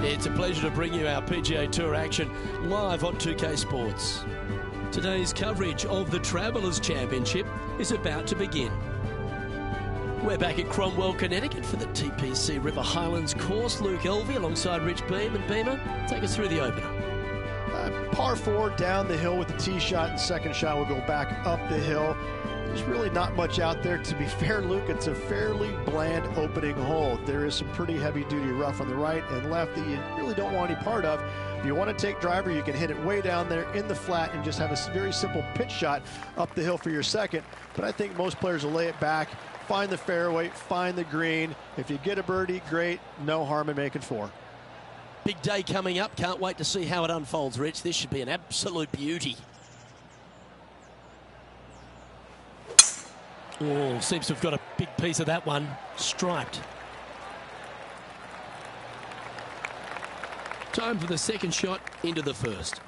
It's a pleasure to bring you our PGA Tour action live on 2K Sports. Today's coverage of the Travelers Championship is about to begin. We're back at Cromwell, Connecticut for the TPC River Highlands course. Luke Elvey alongside Rich Beam. And Beamer, take us through the opener. Par 4 down the hill with the tee shot, and second shot will go back up the hill. There's really not much out there. To be fair, Luke, it's a fairly bland opening hole. There is some pretty heavy-duty rough on the right and left that you really don't want any part of. If you want to take driver, you can hit it way down there in the flat and just have a very simple pitch shot up the hill for your second. But I think most players will lay it back, find the fairway, find the green. If you get a birdie, great. No harm in making 4. Big day coming up. Can't wait to see how it unfolds, Rich. This should be an absolute beauty. Oh, seems to have got a big piece of that one. Striped. Time for the second shot into the first.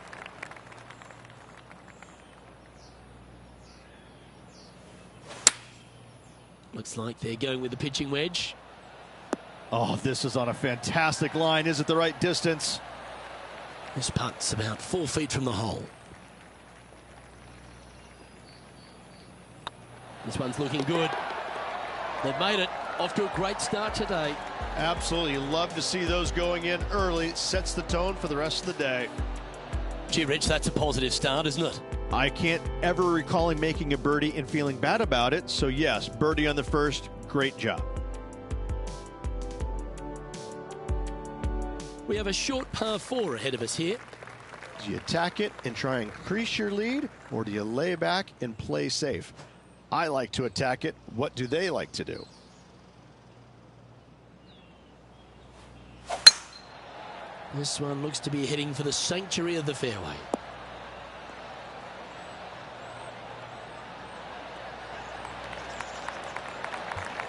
Looks like they're going with the pitching wedge. Oh, this is on a fantastic line. Is it the right distance? This putt's about 4 feet from the hole. This one's looking good. They've made it. Off to a great start today. Absolutely. Love to see those going in early. Sets the tone for the rest of the day. Gee, Rich, that's a positive start, isn't it? I can't ever recall him making a birdie and feeling bad about it. So, yes, birdie on the first. Great job. We have a short par 4 ahead of us here. Do you attack it and try and increase your lead, or do you lay back and play safe? I like to attack it. What do they like to do? This one looks to be heading for the sanctuary of the fairway.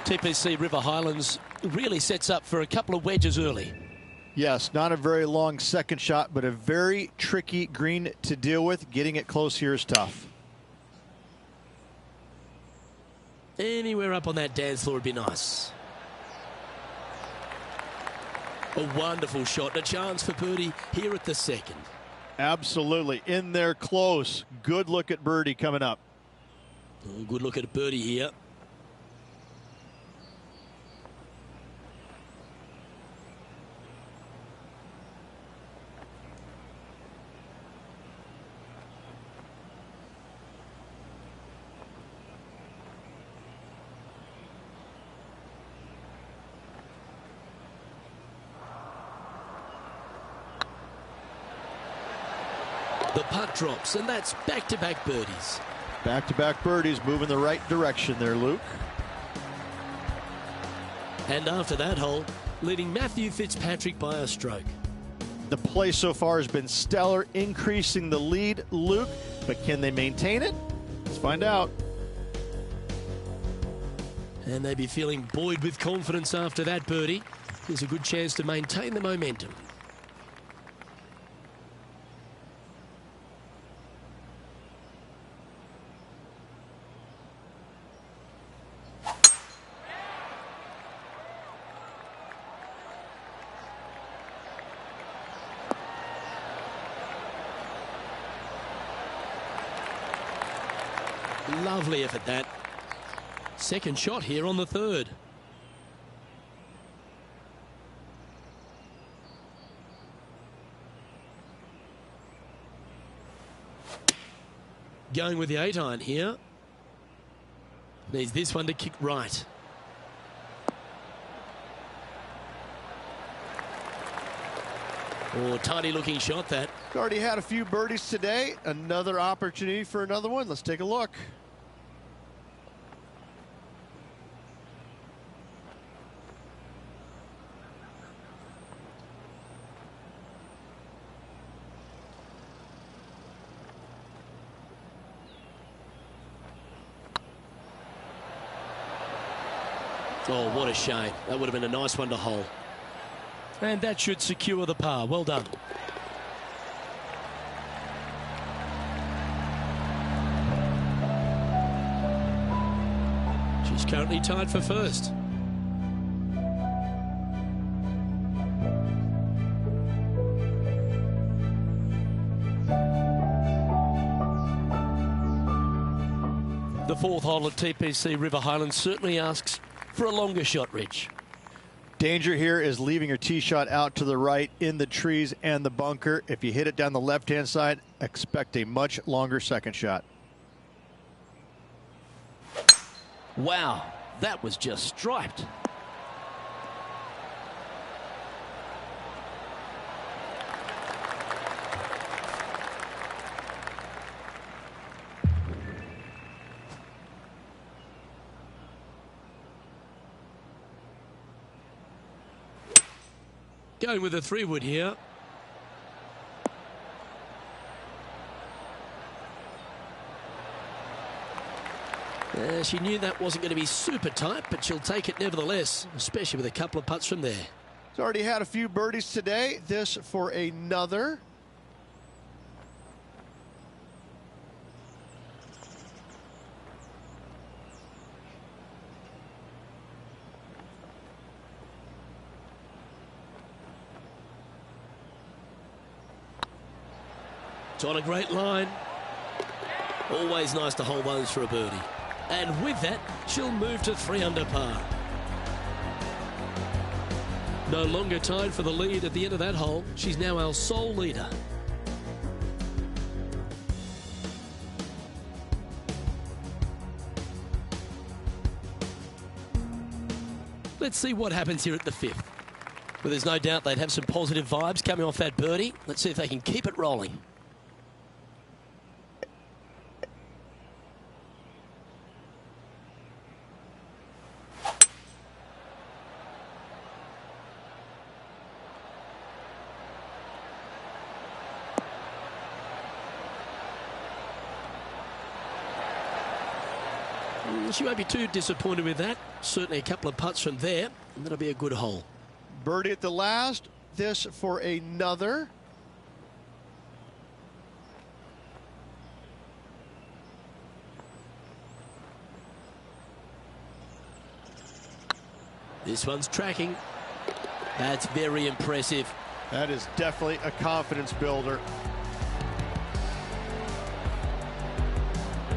TPC River Highlands really sets up for a couple of wedges early. Yes, not a very long second shot, but a very tricky green to deal with. Getting it close here is tough. Anywhere up on that dance floor would be nice. A wonderful shot, a chance for birdie here at the second. Absolutely, in there close. Good look at birdie coming up. Oh, good look at birdie here. The putt drops, and that's back-to-back birdies. Back-to-back birdies, moving the right direction there, Luke. And after that hole, leading Matthew Fitzpatrick by a stroke. The play so far has been stellar, increasing the lead, Luke, but can they maintain it? Let's find out. And they'd be feeling buoyed with confidence after that birdie. Here's a good chance to maintain the momentum. Lovely effort that. Second shot here on the third. Going with the 8-iron here. Needs this one to kick right. Oh, tidy looking shot that. Already had a few birdies today. Another opportunity for another one. Let's take a look. Oh, what a shame. That would have been a nice one to hole. And that should secure the par. Well done. She's currently tied for first. The fourth hole at TPC River Highlands certainly asks for a longer shot, Rich. Danger here is leaving your tee shot out to the right in the trees and the bunker. If you hit it down the left-hand side, expect a much longer second shot. Wow, that was just striped. Going with a 3-wood here. She knew that wasn't going to be super tight, but she'll take it nevertheless, especially with a couple of putts from there. She's already had a few birdies today. This for another. It's on a great line. Always nice to hold those for a birdie. And with that, she'll move to 3 under par. No longer tied for the lead at the end of that hole. She's now our sole leader. Let's see what happens here at the 5th. Well, there's no doubt they'd have some positive vibes coming off that birdie. Let's see if they can keep it rolling. She won't be too disappointed with that. Certainly a couple of putts from there, and that'll be a good hole. Birdie at the last. This for another. This one's tracking. That's very impressive. That is definitely a confidence builder.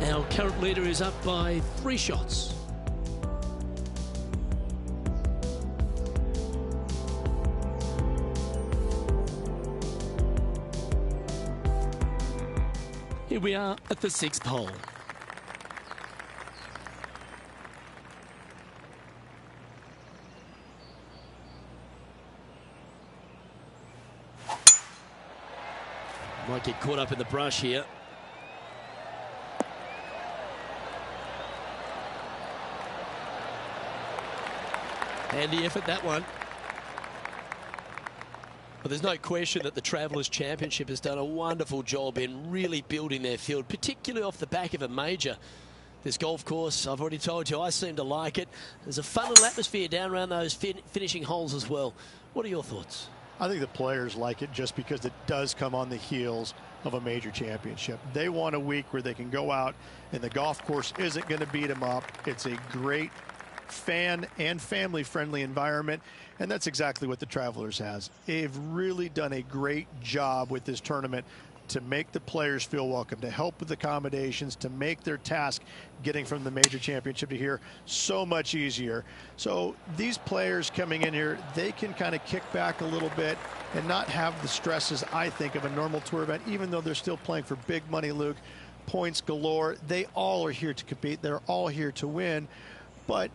Our current leader is up by 3 shots. Here we are at the 6th hole. Might get caught up in the brush here. Handy effort, that one. But there's no question that the Travellers Championship has done a wonderful job in really building their field, particularly off the back of a major. This golf course, I've already told you, I seem to like it. There's a fun little atmosphere down around those finishing holes as well. What are your thoughts? I think the players like it just because it does come on the heels of a major championship. They want a week where they can go out and the golf course isn't going to beat them up. It's a great fan and family friendly environment, and that's exactly what the Travelers has. They've really done a great job with this tournament to make the players feel welcome, to help with accommodations, to make their task getting from the major championship to here so much easier. So these players coming in here, they can kind of kick back a little bit and not have the stresses, I think, of a normal tour event, even though they're still playing for big money, Luke. Points galore. They all are here to compete. They're all here to win. But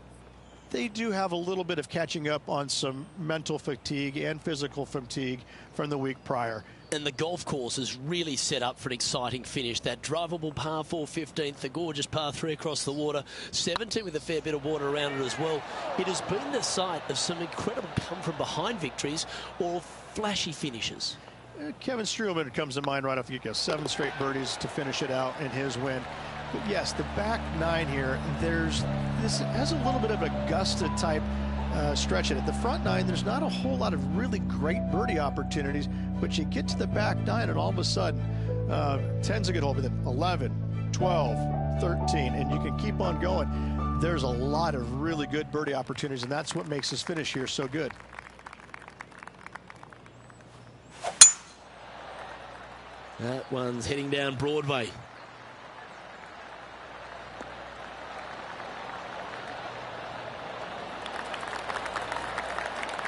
they do have a little bit of catching up on some mental fatigue and physical fatigue from the week prior. And the golf course is really set up for an exciting finish. That drivable par 4 15th, the gorgeous par 3 across the water, 17 with a fair bit of water around it as well. It has been the site of some incredible come-from-behind victories or flashy finishes. Kevin Streelman comes to mind right off the get-go. 7 straight birdies to finish it out in his win. But yes, the back 9 here, this has a little bit of an Augusta type stretch in it. The front 9, there's not a whole lot of really great birdie opportunities, but you get to the back 9 and all of a sudden 10's a good hole, but then 11, 12, 13, and you can keep on going. There's a lot of really good birdie opportunities, and that's what makes this finish here so good. That one's heading down Broadway.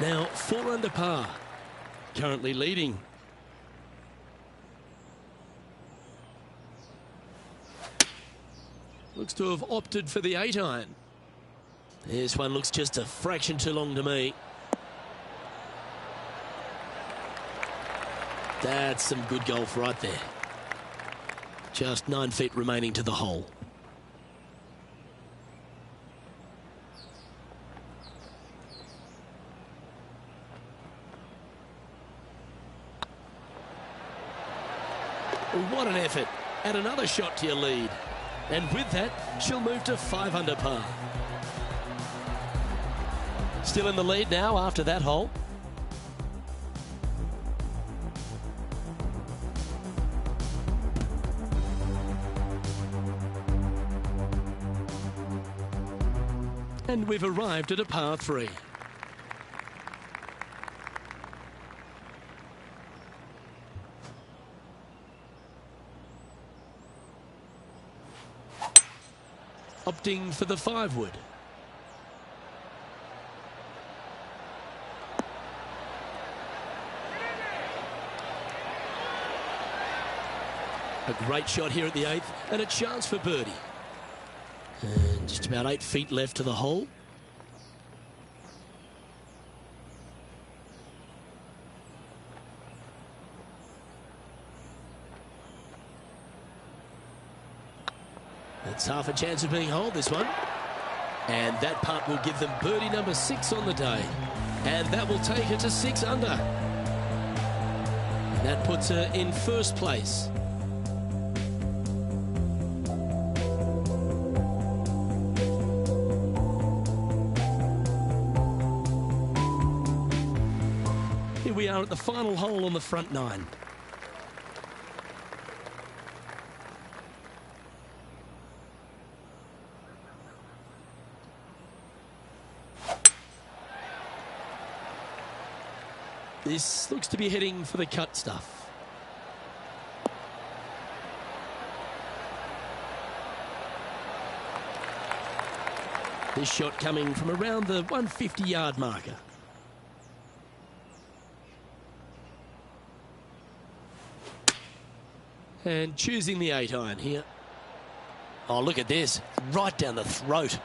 Now 4 under par. Currently leading. Looks to have opted for the 8-iron. This one looks just a fraction too long to me. That's some good golf right there. Just 9 feet remaining to the hole. What an effort. Add another shot to your lead. And with that, she'll move to 5 under par. Still in the lead now after that hole. And we've arrived at a par 3. Opting for the 5-wood. A great shot here at the 8th and a chance for birdie. And just about 8 feet left to the hole. It's half a chance of being holed, this one. And that putt will give them birdie number 6 on the day. And that will take her to 6 under. And that puts her in first place. Here we are at the final hole on the front 9. This looks to be heading for the cut stuff. This shot coming from around the 150-yard marker. And choosing the 8-iron here. Oh, look at this. Right down the throat.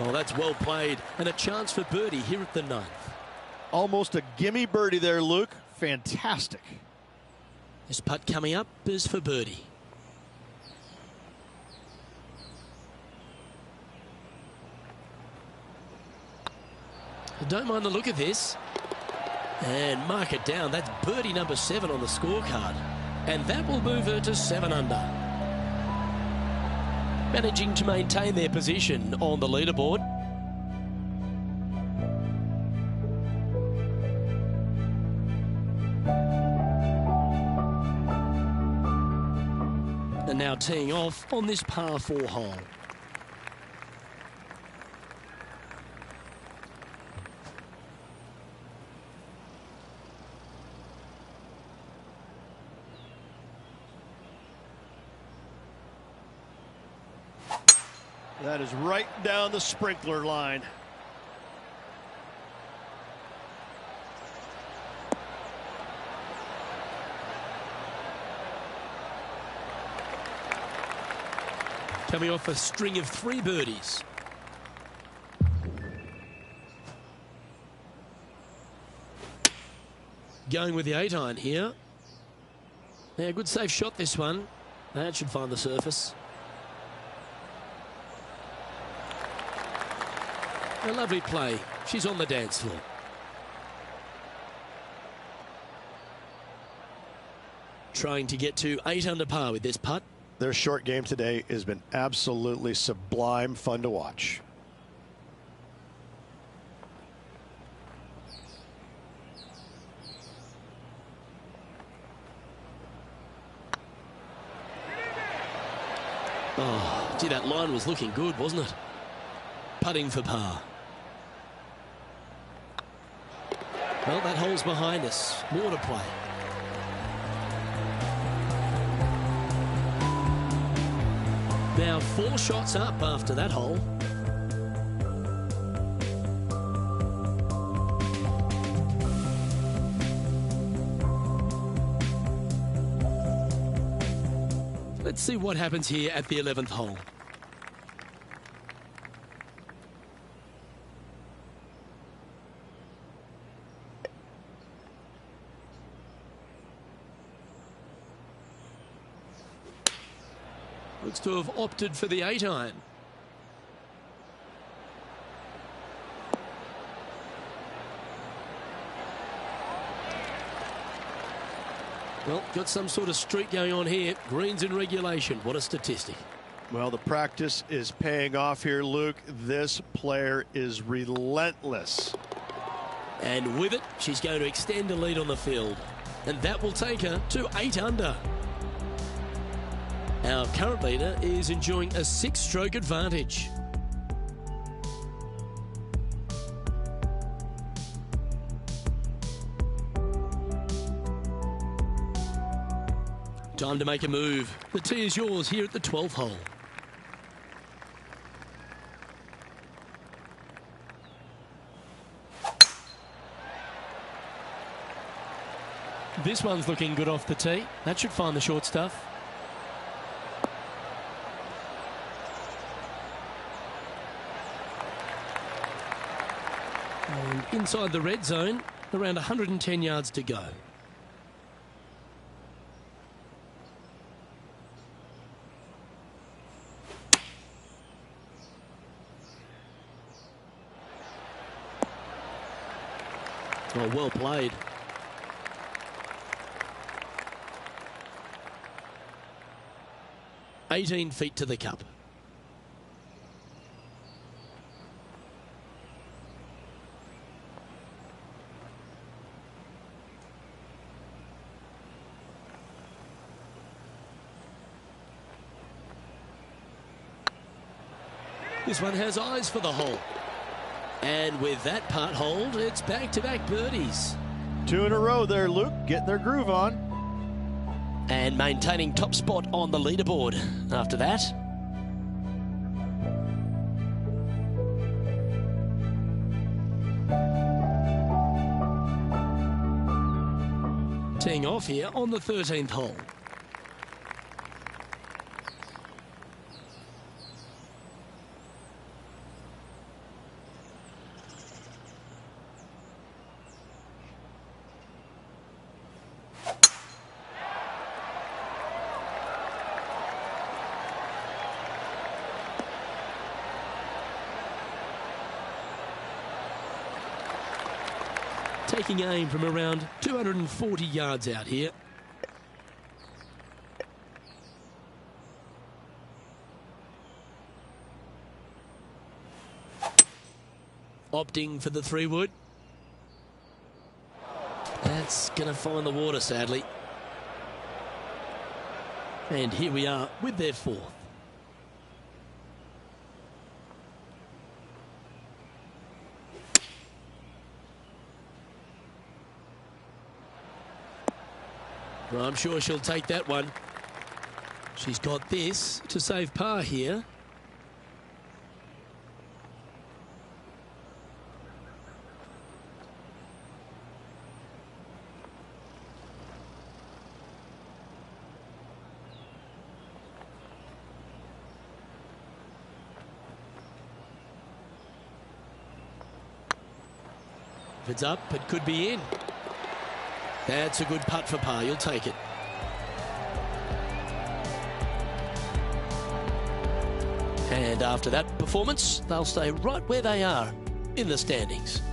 Oh, that's well played. And a chance for birdie here at the 9th. Almost a gimme birdie there, Luke. Fantastic. This putt coming up is for birdie. Don't mind the look of this. And mark it down. That's birdie number 7 on the scorecard. And that will move her to 7 under. Managing to maintain their position on the leaderboard. And now teeing off on this par 4 hole. That is right down the sprinkler line. Coming off a string of 3 birdies. Going with the 8-iron here. Yeah, good safe shot this one. That should find the surface. A lovely play. She's on the dance floor. Trying to get to 8 under par with this putt. Their short game today has been absolutely sublime fun to watch. Oh, gee, that line was looking good, wasn't it? Putting for par. Well, that hole's behind us. More to play. Now 4 shots up after that hole. Let's see what happens here at the 11th hole. Looks to have opted for the 8-iron. Well, got some sort of streak going on here. Greens in regulation. What a statistic. Well, the practice is paying off here, Luke. This player is relentless. And with it, she's going to extend a lead on the field. And that will take her to 8 under. Our current leader is enjoying a 6-stroke advantage. Time to make a move. The tee is yours here at the 12th hole. This one's looking good off the tee. That should find the short stuff. And inside the red zone, around 110 yards to go. Oh, well played. "18 feet to the cup." This one has eyes for the hole. And with that part hold, it's back-to-back birdies. 2 in a row there, Luke, getting their groove on. And maintaining top spot on the leaderboard after that. Teeing off here on the 13th hole. Taking aim from around 240 yards out here. Opting for the 3-wood. That's going to find the water, sadly. And here we are with their 4th. Well, I'm sure she'll take that one. She's got this to save par here. If it's up, it could be in. That's a good putt for par. You'll take it. And after that performance, they'll stay right where they are in the standings.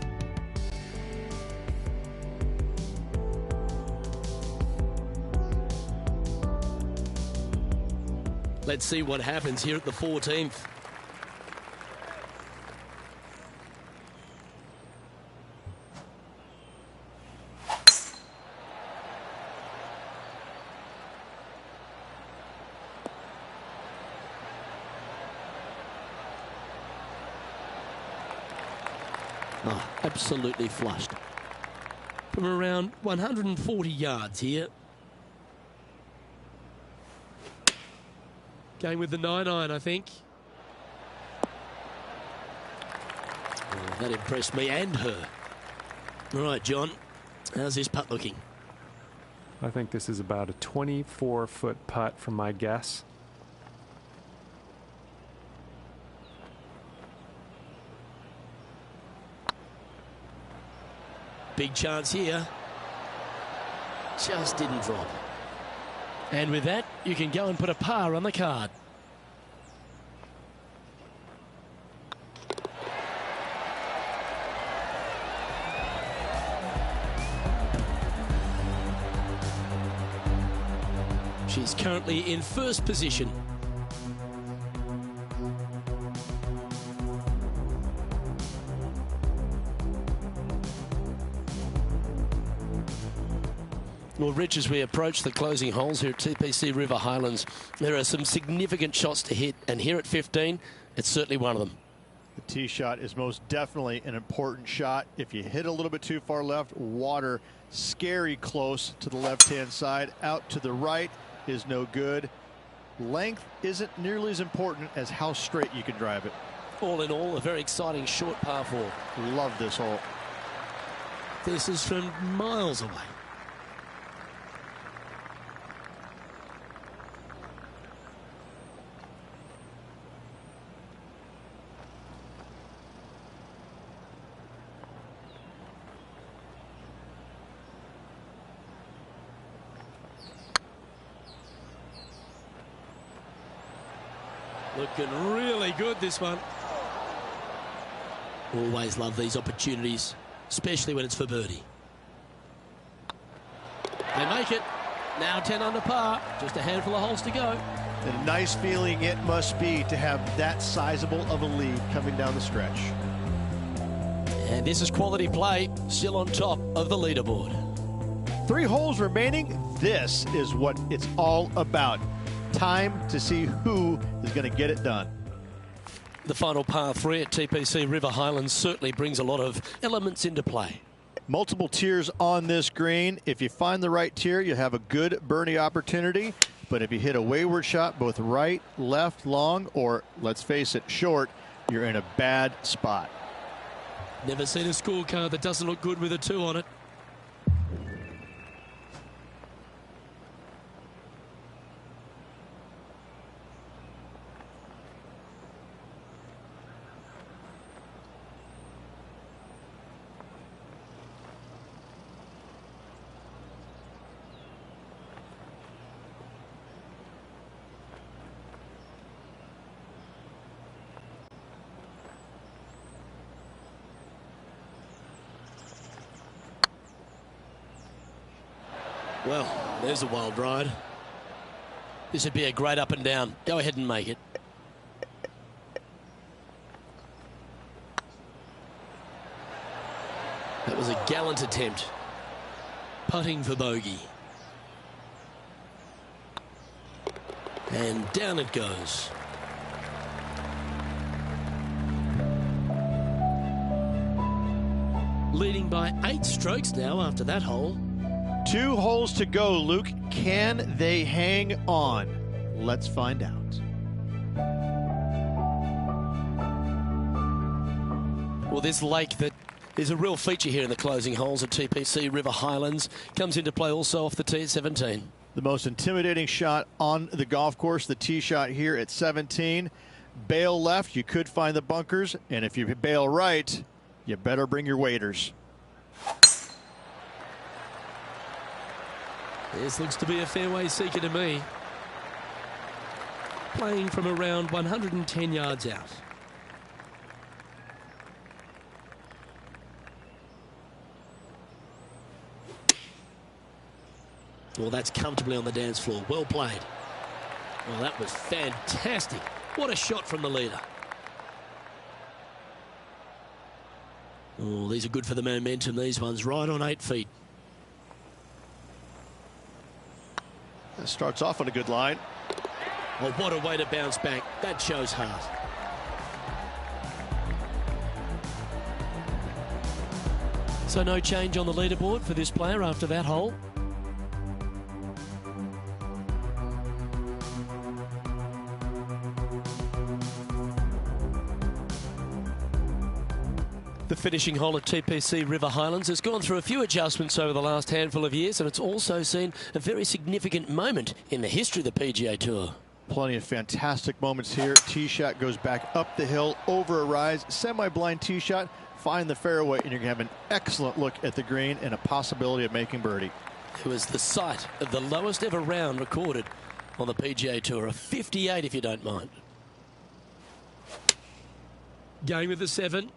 Let's see what happens here at the 14th. Oh, absolutely flushed. From around 140 yards here. Going with the 9-iron, I think. Oh, that impressed me and her. All right, John, how's this putt looking? I think this is about a 24-foot putt from my guess. Big chance here. Just didn't drop. And with that, you can go and put a par on the card. She's currently in first position. Well, Rich, as we approach the closing holes here at TPC River Highlands, there are some significant shots to hit, and here at 15, it's certainly one of them. The tee shot is most definitely an important shot. If you hit a little bit too far left, water scary close to the left-hand side. Out to the right is no good. Length isn't nearly as important as how straight you can drive it. All in all, a very exciting short par 4. Love this hole. This is from miles away. Looking really good, this one. Always love these opportunities, especially when it's for birdie. They make it. Now 10 under par. Just a handful of holes to go. And a nice feeling it must be to have that sizable of a lead coming down the stretch. And this is quality play, still on top of the leaderboard. 3 holes remaining. This is what it's all about. Time to see who is going to get it done. The final par 3 at TPC River Highlands certainly brings a lot of elements into play. Multiple tiers on this green. If you find the right tier, you have a good birdie opportunity. But if you hit a wayward shot, both right, left, long, or let's face it, short, you're in a bad spot. Never seen a scorecard that doesn't look good with a 2 on it. Well, there's a wild ride. This would be a great up and down. Go ahead and make it. That was a gallant attempt. Putting for bogey. And down it goes. Leading by 8 strokes now after that hole. 2 holes to go, Luke. Can they hang on? Let's find out. Well, this lake that is a real feature here in the closing holes at TPC River Highlands comes into play also off the tee at 17. The most intimidating shot on the golf course, the tee shot here at 17. Bail left, you could find the bunkers, and if you bail right, you better bring your waders. This looks to be a fairway seeker to me. Playing from around 110 yards out. Well, that's comfortably on the dance floor. Well played. Well, that was fantastic. What a shot from the leader. Oh, these are good for the momentum, these ones. Right on 8 feet. That starts off on a good line. Oh, what a way to bounce back. That shows heart. So no change on the leaderboard for this player after that hole. The The finishing hole at TPC River Highlands has gone through a few adjustments over the last handful of years, and it's also seen a very significant moment in the history of the PGA Tour. Plenty of fantastic moments here. Tee shot goes back up the hill, over a rise, semi-blind tee shot, find the fairway, and you're going to have an excellent look at the green and a possibility of making birdie. It was the site of the lowest ever round recorded on the PGA Tour, a 58 if you don't mind. Going with the 7.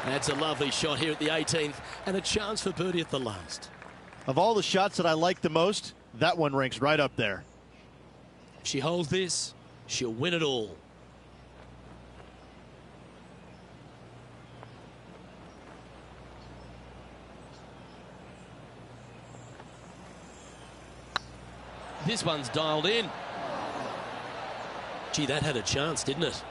That's a lovely shot here at the 18th and a chance for birdie at the last. Of all the shots that I like the most, that one ranks right up there. If she holds this, she'll win it all. This one's dialed in. Gee, that had a chance, didn't it?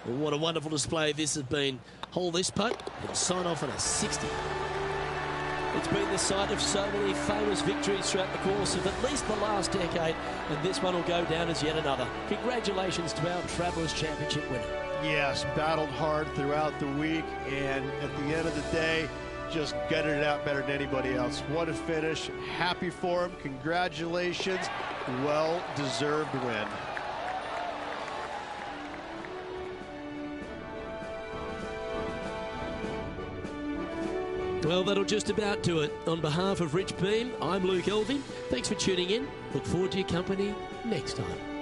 Well, what a wonderful display this has been. Hold this putt and sign off on a 60. It's been the site of so many famous victories throughout the course of at least the last decade, and this one will go down as yet another. Congratulations to our Travelers Championship winner. Yes, battled hard throughout the week, and at the end of the day, just gutted it out better than anybody else. What a finish. Happy for him. Congratulations. Well-deserved win. Well, that'll just about do it. On behalf of Rich Beam, I'm Luke Elving. Thanks for tuning in. Look forward to your company next time.